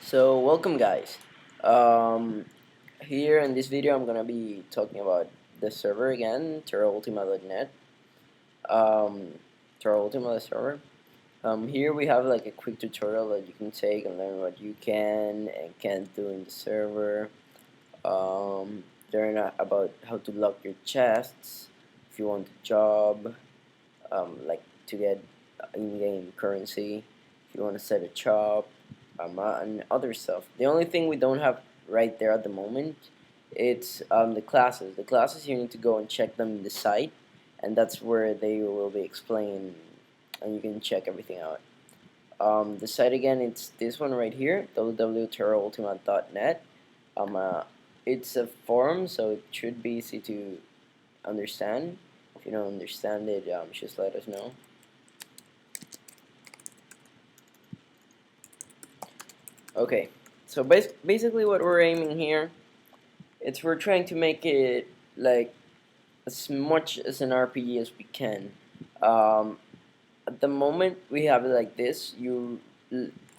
So welcome guys. Um, Here in this video I'm gonna be talking about the server again, terraultima.net. Um, Terra Ultima the server. Here we have like a quick tutorial that you can take and learn what you can and can't do in the server. Learn about how to lock your chests if you want a job, like to get in-game currency. If you want to set a shop, and other stuff. The only thing we don't have right there at the moment, it's the classes. The classes you need to go and check them in the site, and that's where they will be explained, and you can check everything out. The site again, it's this one right here, www.terraultima.net. Um, uh, it's a forum, so it should be easy to understand. If you don't understand it, just let us know. Okay, so basically what we're aiming here, it's we're trying to make it like as much as an RPG as we can. Um, at the moment we have it like this. You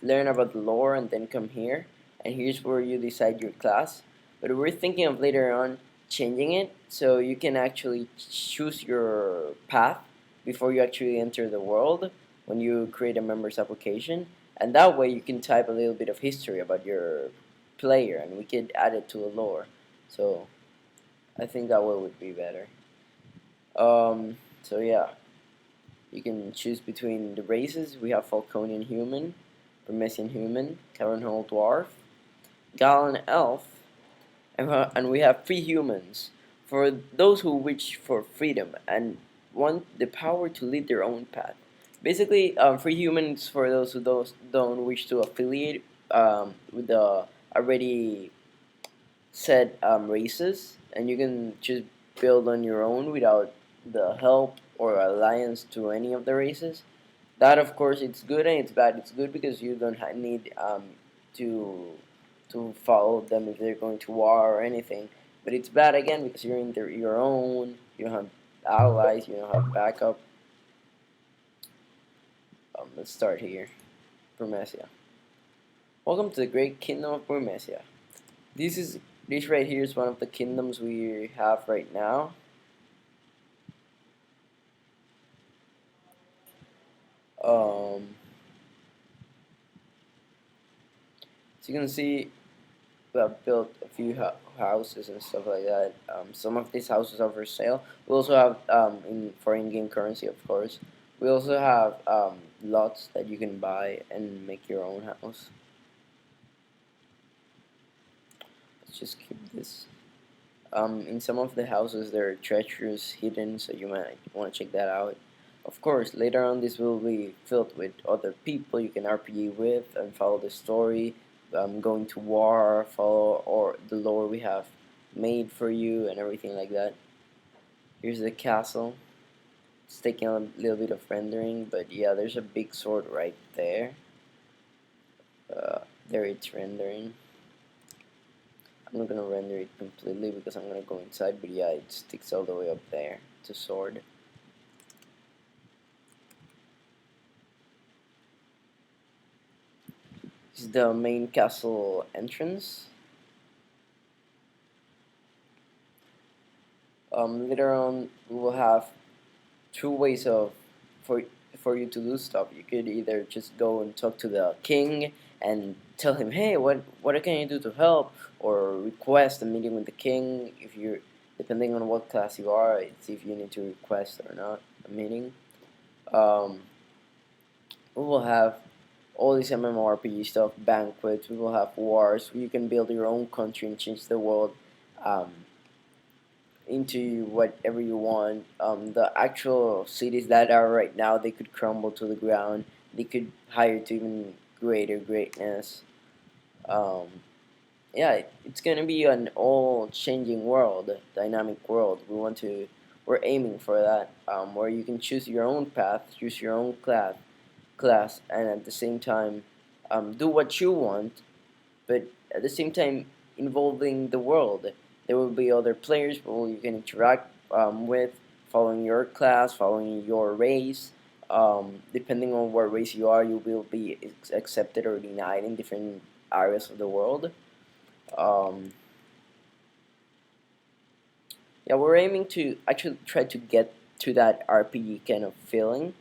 learn about the lore and then come here, and here's where you decide your class. But we're thinking of later on changing it so you can actually choose your path before you actually enter the world when you create a members application, and that way you can type a little bit of history about your player and we could add it to the lore. So I think that way would be better. So yeah, you can choose between the races. We have Falconian human, Burmesian human, Caverhole dwarf, Galan elf, and we have free humans for those who wish for freedom and want the power to lead their own path. Basically, free humans for those who don't wish to affiliate with the already set races, and you can just build on your own without the help or alliance to any of the races. That, of course, it's good and it's bad. It's good because you don't need to follow them if they're going to war or anything. But it's bad again because you're in your own. You don't have allies. You don't have backup. Let's start here. Burmesia. Welcome to the great kingdom of Burmesia. This right here is one of the kingdoms we have right now. Um, so you can see we have built a few houses and stuff like that. Some of these houses are for sale. We also have for in-game currency, of course. We also have lots that you can buy and make your own house. Let's just keep this. In some of the houses there are treasures hidden, so you might want to check that out. Of course, later on this will be filled with other people you can RPG with and follow the story, going to war, follow or the lore we have made for you and everything like that. Here's the castle. It's taking a little bit of rendering, but yeah, there's a big sword right there. There it's rendering. I'm not gonna render it completely because I'm gonna go inside, but yeah, it sticks all the way up there. It's a sword. This is the main castle entrance. Later on, we will have two ways of for for you to do stuff. You could either just go and talk to the king and tell him, hey, what can I do to help, or request a meeting with the king. If you're depending on what class you are, it's if you need to request or not a meeting. Um, we will have all this MMORPG stuff, banquets. We will have wars. You can build your own country and change the world. Um, into whatever you want. The actual cities that are right now, they could crumble to the ground. They could hire to even greater greatness. Um, yeah, it's gonna be an all-changing world, dynamic world. We're aiming for that, where you can choose your own path, choose your own class, and at the same time, do what you want, but at the same time involving the world. There will be other players who you can interact with, following your class, following your race. Depending on what race you are, you will be accepted or denied in different areas of the world. Um, yeah, we're aiming to actually try to get to that RPG kind of feeling,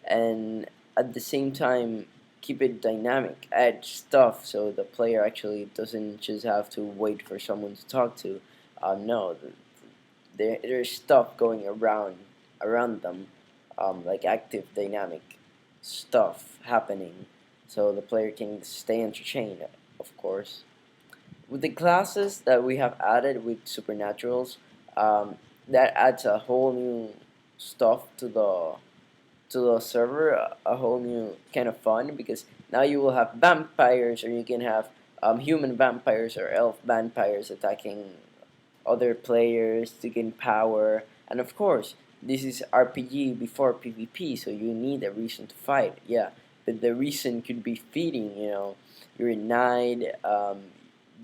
and at the same time keep it dynamic, add stuff so the player actually doesn't just have to wait for someone to talk to. No, there's stuff going around them, like active dynamic stuff happening, so the player can stay entertained, of course. With the classes that we have added with supernaturals, um, that adds a whole new stuff to the server, a whole new kind of fun, because now you will have vampires, or you can have human vampires or elf vampires attacking other players to gain power. And of course, this is RPG before PvP, so you need a reason to fight. Yeah, but the reason could be feeding. You're at night.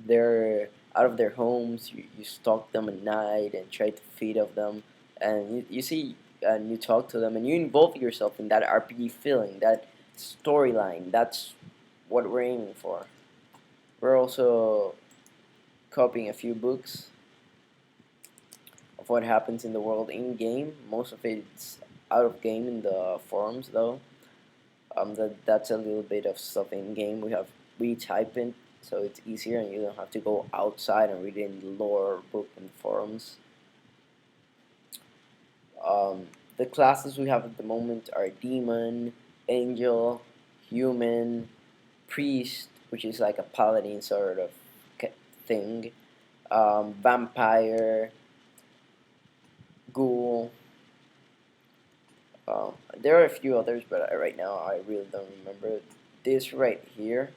They're out of their homes. You stalk them at night and try to feed of them, and you see and you talk to them and you involve yourself in that RPG feeling, that storyline. That's what we're aiming for. We're also copying a few books of what happens in the world in game. Most of it's out of game in the forums though. That's a little bit of stuff in game. We have retyping, so it's easier and you don't have to go outside and read in the lore book in the forums. The classes we have at the moment are demon, angel, human, priest, which is like a paladin sort of thing, vampire, ghoul. There are a few others, but right now I really don't remember. This right here,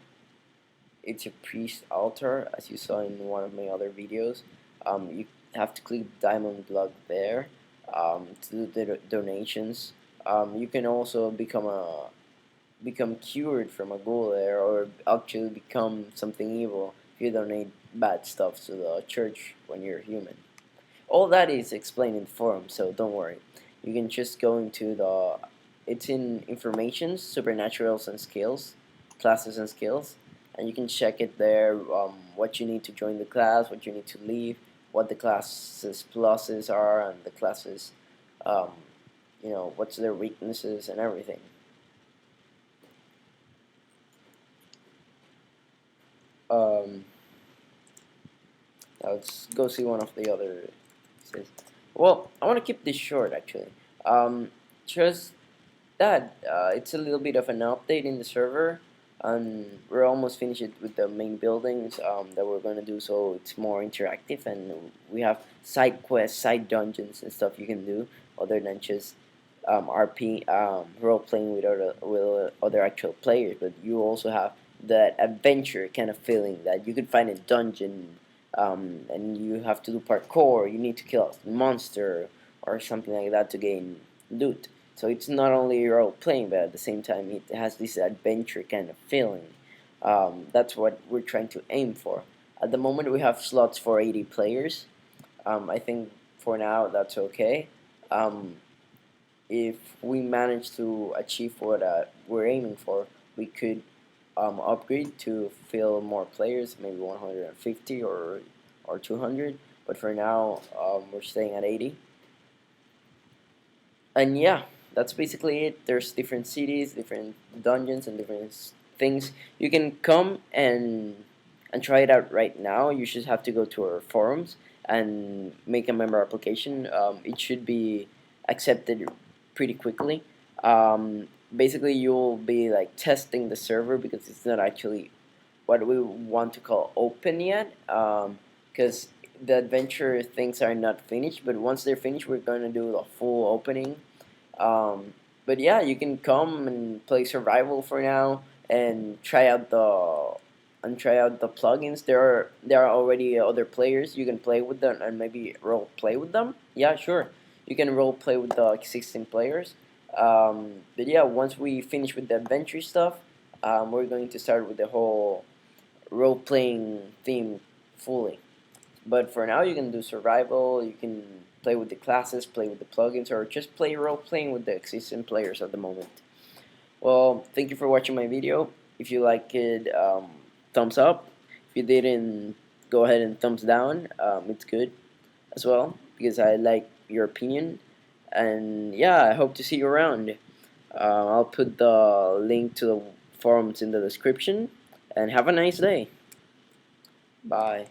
it's a priest altar, as you saw in one of my other videos. You have to click diamond block there to do the donations. You can also become cured from a ghoul there, or actually become something evil if you donate bad stuff to the church when you're human. All that is explained in the forum, so don't worry. You can just go into the, it's in informations, supernaturals and skills, classes and skills, and you can check it there, what you need to join the class, what you need to leave, what the class's pluses are, and the classes, um, what's their weaknesses and everything. Um, Now let's go see one of the other. Well, I want to keep this short actually. Just that it's a little bit of an update in the server, and we're almost finished with the main buildings that we're gonna do. So it's more interactive, and we have side quests, side dungeons, and stuff you can do other than just RP role playing with other actual players. But you also have that adventure kind of feeling that you could find a dungeon, and you have to do parkour. You need to kill a monster or something like that to gain loot. So it's not only role playing, but at the same time it has this adventure kind of feeling. That's what we're trying to aim for. At the moment we have slots for 80 players. I think for now that's okay. Um, if we manage to achieve what we're aiming for, we could upgrade to fill more players, maybe 150 or 200. But for now, we're staying at 80. And yeah, that's basically it. There's different cities, different dungeons, and different things. You can come and try it out right now. You just have to go to our forums and make a member application. It should be accepted pretty quickly. Basically, you'll be like testing the server because it's not actually what we want to call open yet. Because the adventure things are not finished, but once they're finished, we're gonna do a full opening. Um, but yeah, you can come and play survival for now and try out the plugins. There are already other players. You can play with them and maybe role play with them. Yeah, sure. You can role play with the existing players. But yeah, once we finish with the adventure stuff, we're going to start with the whole role playing theme fully. But for now, you can do survival. You can play with the classes, play with the plugins, or just play role playing with the existing players at the moment. Well, thank you for watching my video. If you like it, thumbs up. If you didn't, go ahead and thumbs down. It's good as well because I like your opinion. And yeah, I hope to see you around. I'll put the link to the forums in the description. And have a nice day. Bye.